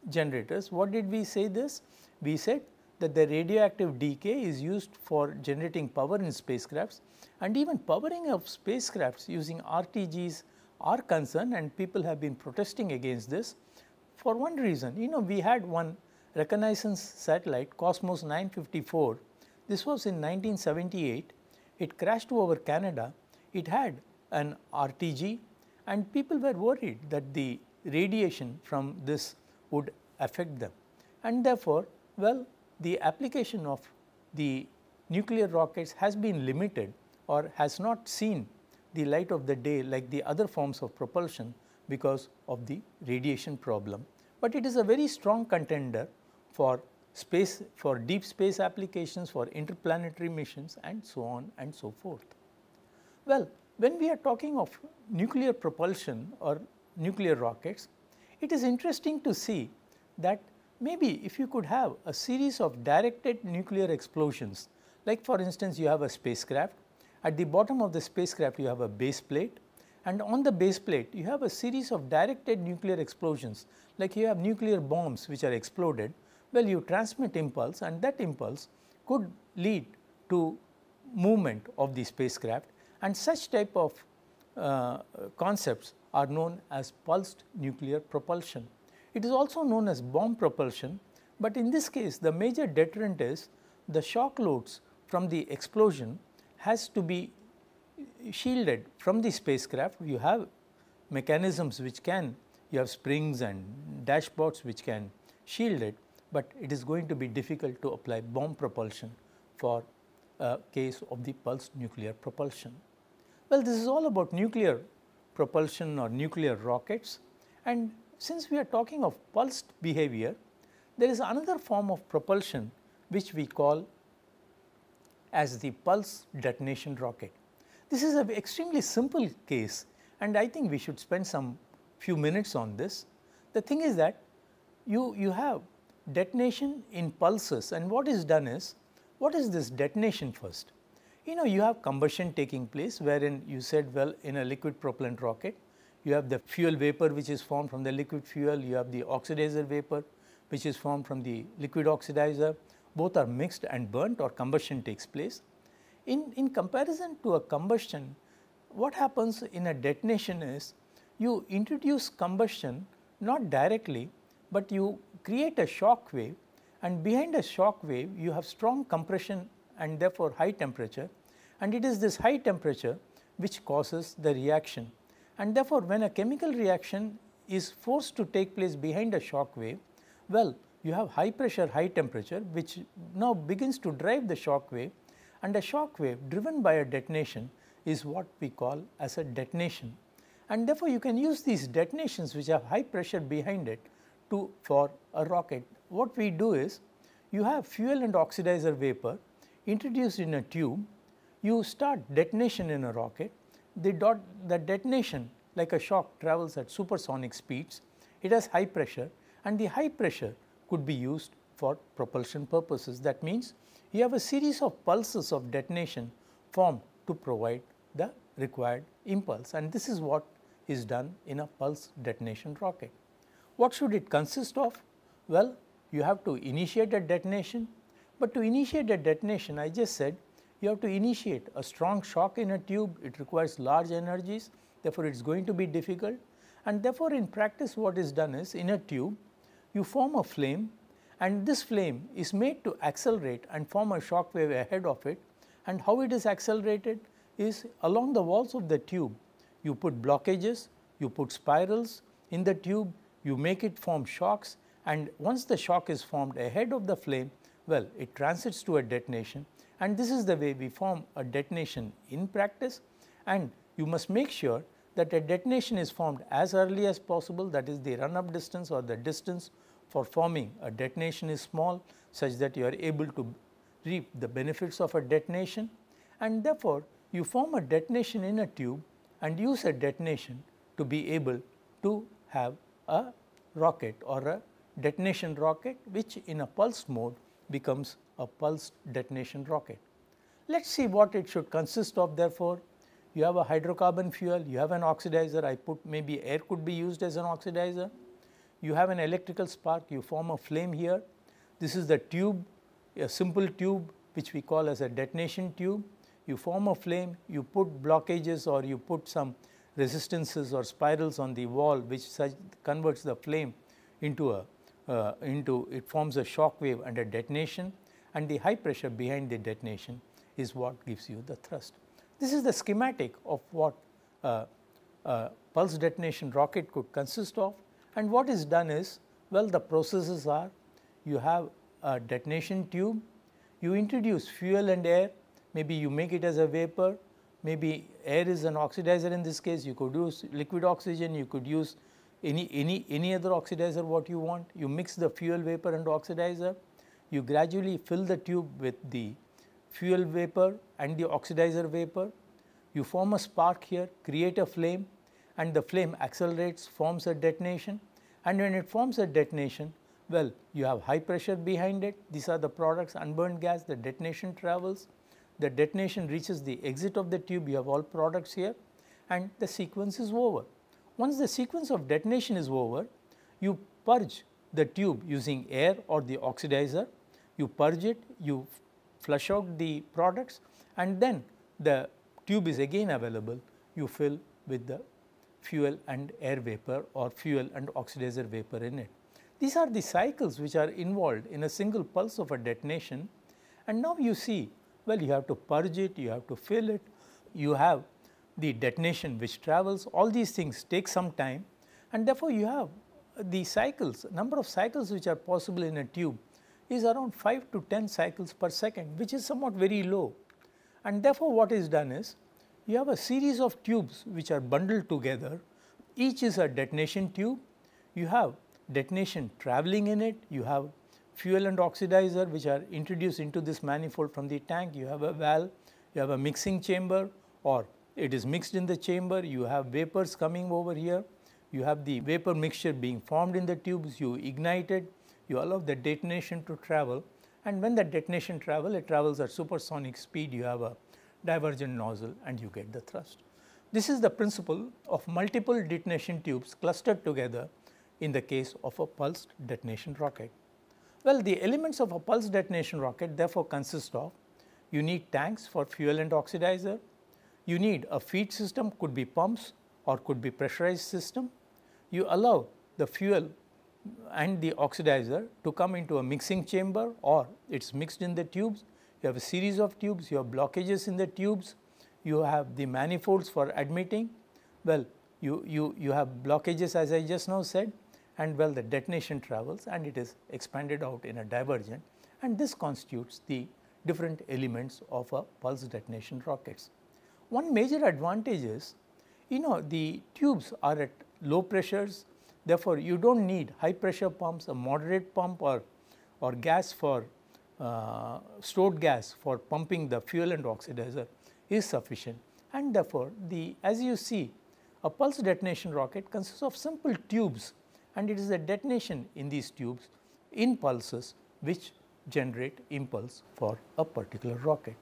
generators, what did we say this? We said that the radioactive decay is used for generating power in spacecrafts, and even powering of spacecrafts using RTGs are concerned, and people have been protesting against this for one reason. We had one reconnaissance satellite, Cosmos 954. This was in 1978. It crashed over Canada. It had an RTG, and people were worried that the radiation from this would affect them, and therefore, well, the application of the nuclear rockets has been limited or has not seen the light of the day like the other forms of propulsion because of the radiation problem. But it is a very strong contender for space, for deep space applications, for interplanetary missions, and so on and so forth. Well, when we are talking of nuclear propulsion or nuclear rockets, it is interesting to see that maybe if you could have a series of directed nuclear explosions, like for instance, you have a spacecraft, at the bottom of the spacecraft you have a base plate, and on the base plate you have a series of directed nuclear explosions, like you have nuclear bombs which are exploded. Well, you transmit impulse, and that impulse could lead to movement of the spacecraft, and such type of concepts are known as pulsed nuclear propulsion. It is also known as bomb propulsion, but in this case the major deterrent is the shock loads from the explosion has to be shielded from the spacecraft. You have mechanisms which can, you have springs and dashboards which can shield it, but it is going to be difficult to apply bomb propulsion for a case of the pulsed nuclear propulsion. Well, this is all about nuclear propulsion or nuclear rockets, and since we are talking of pulsed behavior, there is another form of propulsion which we call as the pulse detonation rocket. This is an extremely simple case, and I think we should spend some few minutes on this. The thing is that you have detonation in pulses, and what is done is, what is this detonation first? You have combustion taking place, wherein you said, well, in a liquid propellant rocket, you have the fuel vapor which is formed from the liquid fuel, you have the oxidizer vapor which is formed from the liquid oxidizer, both are mixed and burnt, or combustion takes place. In comparison to a combustion, what happens in a detonation is, you introduce combustion not directly, but you create a shock wave, and behind a shock wave you have strong compression and therefore high temperature, and it is this high temperature which causes the reaction. And therefore, when a chemical reaction is forced to take place behind a shock wave, well, you have high pressure, high temperature, which now begins to drive the shock wave, and a shock wave driven by a detonation is what we call as a detonation. And therefore, you can use these detonations which have high pressure behind it for a rocket. What we do is, you have fuel and oxidizer vapor introduced in a tube, you start detonation in a rocket, the detonation like a shock travels at supersonic speeds, it has high pressure, and the high pressure could be used for propulsion purposes. That means, you have a series of pulses of detonation formed to provide the required impulse, and this is what is done in a pulse detonation rocket. What should it consist of? Well, you have to initiate a detonation, but to initiate a detonation, I just said you have to initiate a strong shock in a tube. It requires large energies, therefore, it is going to be difficult, and therefore, in practice what is done is, in a tube you form a flame, and this flame is made to accelerate and form a shock wave ahead of it. And how it is accelerated is, along the walls of the tube you put blockages, you put spirals in the tube, you make it form shocks, and once the shock is formed ahead of the flame, well, it transits to a detonation, and this is the way we form a detonation in practice. And you must make sure that a detonation is formed as early as possible, that is, the run up distance or the distance for forming a detonation is small, such that you are able to reap the benefits of a detonation, and therefore, you form a detonation in a tube and use a detonation to be able to have a rocket or a detonation rocket, which in a pulse mode becomes a pulsed detonation rocket. Let us see what it should consist of. Therefore, you have a hydrocarbon fuel, you have an oxidizer, I put maybe air could be used as an oxidizer, you have an electrical spark, you form a flame here. This is the tube, a simple tube which we call as a detonation tube. You form a flame, you put blockages or you put some resistances or spirals on the wall, which converts the flame into it forms a shock wave and a detonation, and the high pressure behind the detonation is what gives you the thrust. This is the schematic of what a pulse detonation rocket could consist of, and what is done is, well, the processes are, you have a detonation tube, you introduce fuel and air, maybe you make it as a vapor, maybe air is an oxidizer in this case, you could use liquid oxygen, you could use any other oxidizer what you want. You mix the fuel vapor and oxidizer, you gradually fill the tube with the fuel vapor and the oxidizer vapor, you form a spark here, create a flame, and the flame accelerates, forms a detonation, and when it forms a detonation, well, you have high pressure behind it. These are the products, unburned gas, the detonation travels, the detonation reaches the exit of the tube, you have all products here, and the sequence is over. Once the sequence of detonation is over, you purge the tube using air or the oxidizer, you purge it, you flush out the products, and then the tube is again available, you fill with the fuel and air vapor or fuel and oxidizer vapor in it. These are the cycles which are involved in a single pulse of a detonation, and now you see, well, you have to purge it, you have to fill it, you have the detonation which travels, all these things take some time, and therefore, you have the cycles, number of cycles which are possible in a tube is around 5 to 10 cycles per second, which is somewhat very low. And therefore, what is done is, you have a series of tubes which are bundled together, each is a detonation tube, you have detonation traveling in it, you have fuel and oxidizer which are introduced into this manifold from the tank, you have a valve, you have a mixing chamber, or it is mixed in the chamber, you have vapors coming over here, you have the vapor mixture being formed in the tubes, you ignite it, you allow the detonation to travel, and when the detonation it travels at supersonic speed, you have a divergent nozzle and you get the thrust. This is the principle of multiple detonation tubes clustered together in the case of a pulsed detonation rocket. Well, the elements of a pulsed detonation rocket therefore consist of, you need tanks for fuel and oxidizer, you need a feed system, could be pumps or could be pressurized system, you allow the fuel and the oxidizer to come into a mixing chamber, or it is mixed in the tubes. You have a series of tubes, you have blockages in the tubes, you have the manifolds for admitting. Well, you have blockages, as I just now said, and well, the detonation travels and it is expanded out in a divergent, and this constitutes the different elements of a pulse detonation rockets. One major advantage is, the tubes are at low pressures, therefore, you do not need high pressure pumps. A moderate pump or gas for stored gas for pumping the fuel and oxidizer is sufficient, and therefore, as you see, a pulse detonation rocket consists of simple tubes, and it is the detonation in these tubes in pulses which generate impulse for a particular rocket.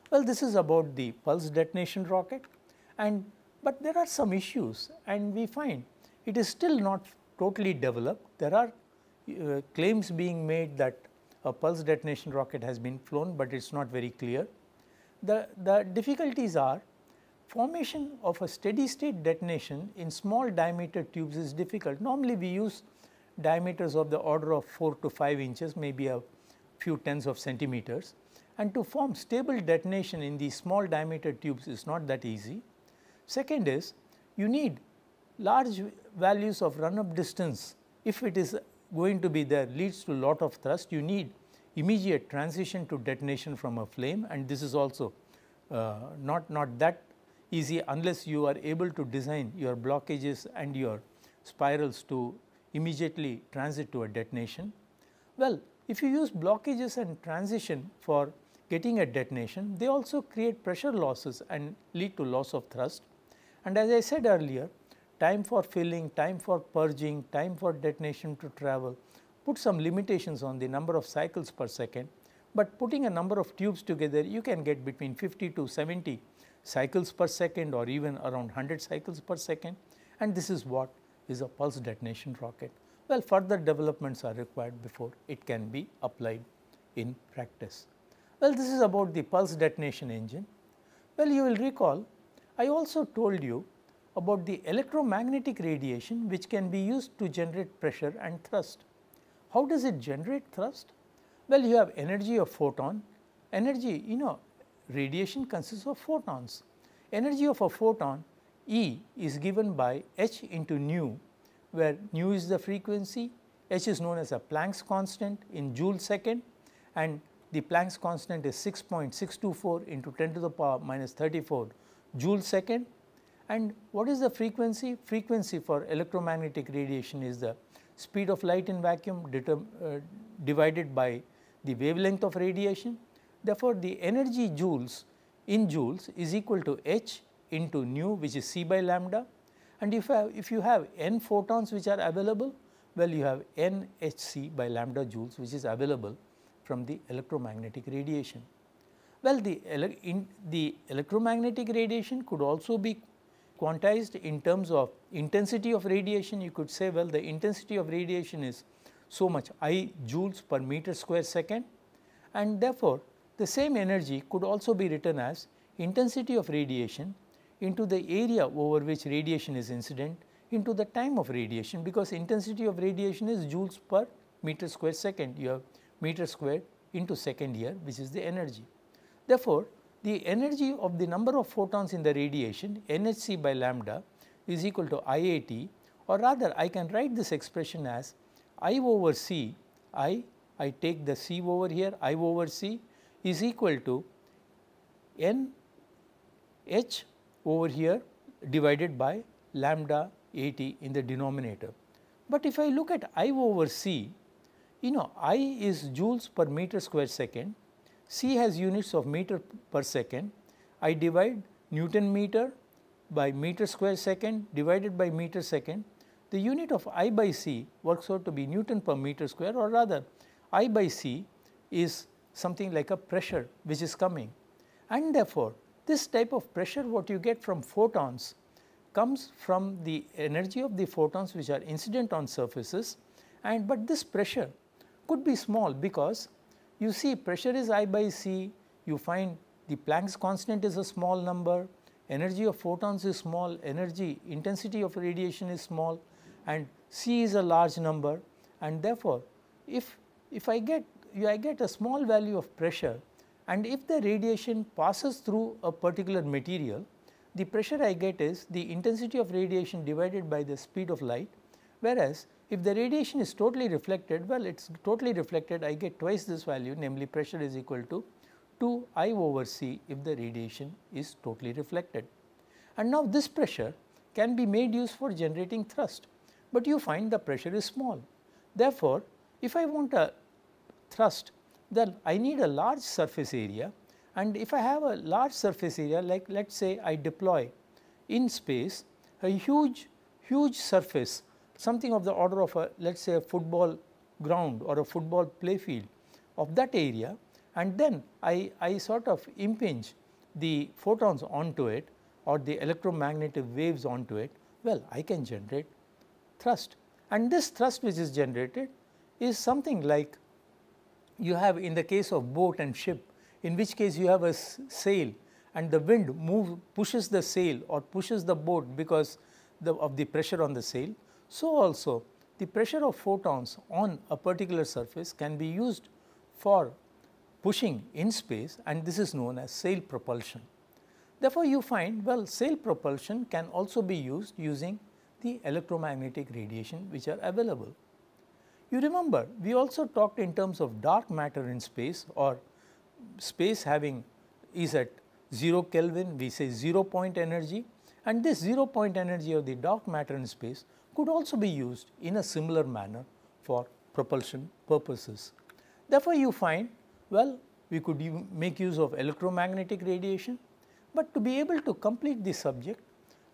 Well, this is about the pulse detonation rocket, but there are some issues, and we find it is still not totally developed. There are claims being made that a pulse detonation rocket has been flown, but it is not very clear. The difficulties are, formation of a steady state detonation in small diameter tubes is difficult. Normally, we use diameters of the order of 4 to 5 inches, maybe a few tens of centimeters, and to form stable detonation in these small diameter tubes is not that easy. Second is, you need large values of run up distance. If it is going to be there, leads to lot of thrust, you need immediate transition to detonation from a flame, and this is also not that easy unless you are able to design your blockages and your spirals to immediately transit to a detonation. Well, if you use blockages and transition for getting a detonation, they also create pressure losses and lead to loss of thrust. And as I said earlier, time for filling, time for purging, time for detonation to travel put some limitations on the number of cycles per second, but putting a number of tubes together, you can get between 50 to 70 cycles per second or even around 100 cycles per second, and this is what is a pulse detonation rocket. Well, further developments are required before it can be applied in practice. Well, this is about the pulse detonation engine. Well, you will recall I also told you about the electromagnetic radiation which can be used to generate pressure and thrust. How does it generate thrust? Well, you have energy of photon. Energy, radiation consists of photons. Energy of a photon E is given by h into nu, where nu is the frequency, h is known as a Planck's constant in joule second, and the Planck's constant is 6.624 into 10 to the power minus 34 joule second. And what is the frequency? Frequency for electromagnetic radiation is the speed of light in vacuum divided by the wavelength of radiation. Therefore, the energy joules in joules is equal to h into nu, which is c by lambda, and if you have n photons which are available, well, you have n hc by lambda joules which is available from the electromagnetic radiation. Well, the electromagnetic radiation could also be quantized in terms of intensity of radiation. You could say, well, the intensity of radiation is so much I joules per meter square second, and therefore, the same energy could also be written as intensity of radiation into the area over which radiation is incident into the time of radiation, because intensity of radiation is joules per meter square second. You have meter squared into second here, which is the energy. Therefore, the energy of the number of photons in the radiation NHc by lambda is equal to IAT, or rather I can write this expression as I over C, I take the C over here, I over C is equal to N H over here divided by lambda AT in the denominator. But if I look at I over C, I is joules per meter square second, C has units of meter per second. I divide Newton meter by meter square second divided by meter second. The unit of I by C works out to be Newton per meter square, or rather I by C is something like a pressure which is coming, and therefore, this type of pressure what you get from photons comes from the energy of the photons which are incident on surfaces, but this pressure could be small because you see pressure is I by C, you find the Planck's constant is a small number, energy of photons is small, energy intensity of radiation is small, and c is a large number, and therefore, if I get a small value of pressure, and if the radiation passes through a particular material, the pressure I get is the intensity of radiation divided by the speed of light, whereas if the radiation is totally reflected, well, it is totally reflected, I get twice this value, namely pressure is equal to 2 I over c if the radiation is totally reflected. And now this pressure can be made use for generating thrust, but you find the pressure is small. Therefore, if I want a thrust, then I need a large surface area, and if I have a large surface area, like let us say I deploy in space a huge surface, something of the order of a, let us say, a football ground or a football play field of that area, and then I sort of impinge the photons onto it or the electromagnetic waves onto it, well, I can generate thrust. And this thrust which is generated is something like you have in the case of boat and ship, in which case you have a sail and the wind pushes the sail or pushes the boat because of the pressure on the sail. So also the pressure of photons on a particular surface can be used for pushing in space, and this is known as sail propulsion. Therefore, you find, well, sail propulsion can also be used using the electromagnetic radiation which are available. You remember, we also talked in terms of dark matter in space, or space having is at 0 Kelvin, we say 0 point energy, and this 0 point energy of the dark matter in space could also be used in a similar manner for propulsion purposes. Therefore, you find, well, we could make use of electromagnetic radiation, but to be able to complete the subject,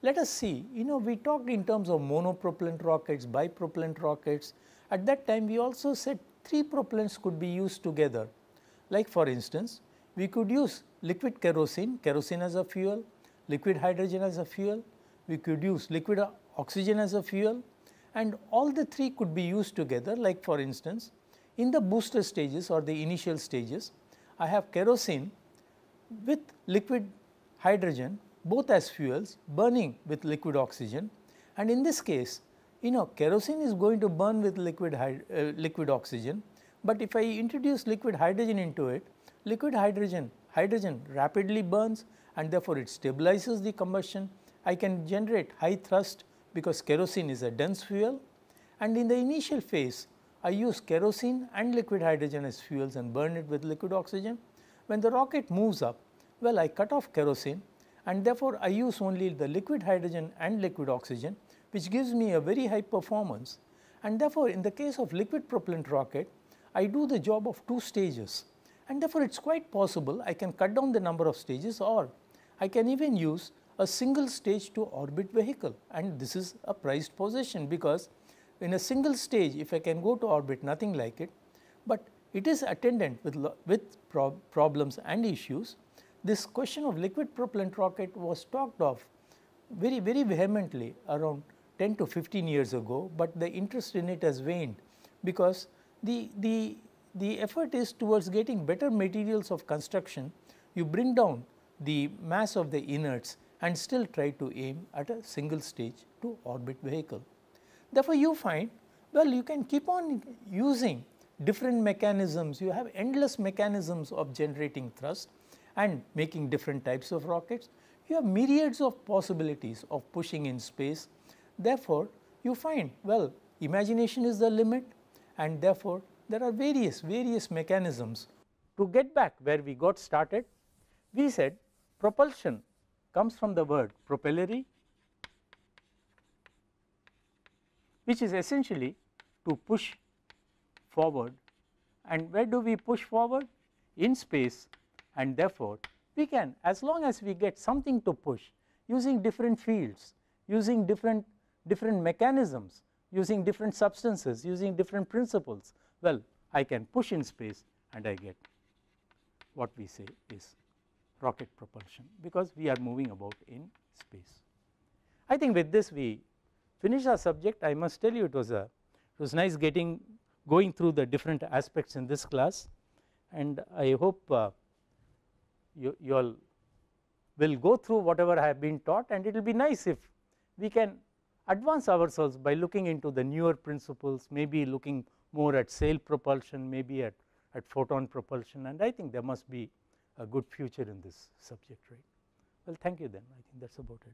let us see, we talked in terms of monopropellant rockets, bipropellant rockets. At that time we also said 3 propellants could be used together, like for instance, we could use liquid kerosene as a fuel, liquid hydrogen as a fuel, we could use liquid oxygen as a fuel, and all the 3 could be used together, like for instance, in the booster stages or the initial stages, I have kerosene with liquid hydrogen both as fuels burning with liquid oxygen, and in this case, kerosene is going to burn with liquid oxygen, but if I introduce liquid hydrogen into it, liquid hydrogen rapidly burns, and therefore it stabilizes the combustion. I can generate high thrust because kerosene is a dense fuel, and in the initial phase I use kerosene and liquid hydrogen as fuels and burn it with liquid oxygen. When the rocket moves up, well, I cut off kerosene, and therefore I use only the liquid hydrogen and liquid oxygen, which gives me a very high performance. And therefore, in the case of liquid propellant rocket, I do the job of 2 stages, and therefore it is quite possible I can cut down the number of stages, or I can even use a single stage to orbit vehicle, and this is a prized possession, because in a single stage if I can go to orbit, nothing like it, but it is attendant with problems and issues. This question of liquid propellant rocket was talked of very vehemently around 10 to 15 years ago, but the interest in it has waned, because the effort is towards getting better materials of construction. You bring down the mass of the inerts and still try to aim at a single stage to orbit vehicle. Therefore, you find, well, you can keep on using different mechanisms, you have endless mechanisms of generating thrust and making different types of rockets. You have myriads of possibilities of pushing in space. Therefore, you find, well, imagination is the limit, and therefore there are various mechanisms. To get back where we got started, we said propulsion comes from the word propellery, which is essentially to push forward. And where do we push forward? In space, and therefore we can, as long as we get something to push using different fields, using different mechanisms, using different substances, using different principles, well, I can push in space and I get what we say is rocket propulsion, because we are moving about in space. I think with this we finish our subject. I must tell you, it was nice going through the different aspects in this class, and I hope you all will go through whatever I have been taught, and it will be nice if we can advance ourselves by looking into the newer principles, maybe looking more at sail propulsion, maybe at photon propulsion, and I think there must be a good future in this subject, right. Well, thank you then, I think that is about it.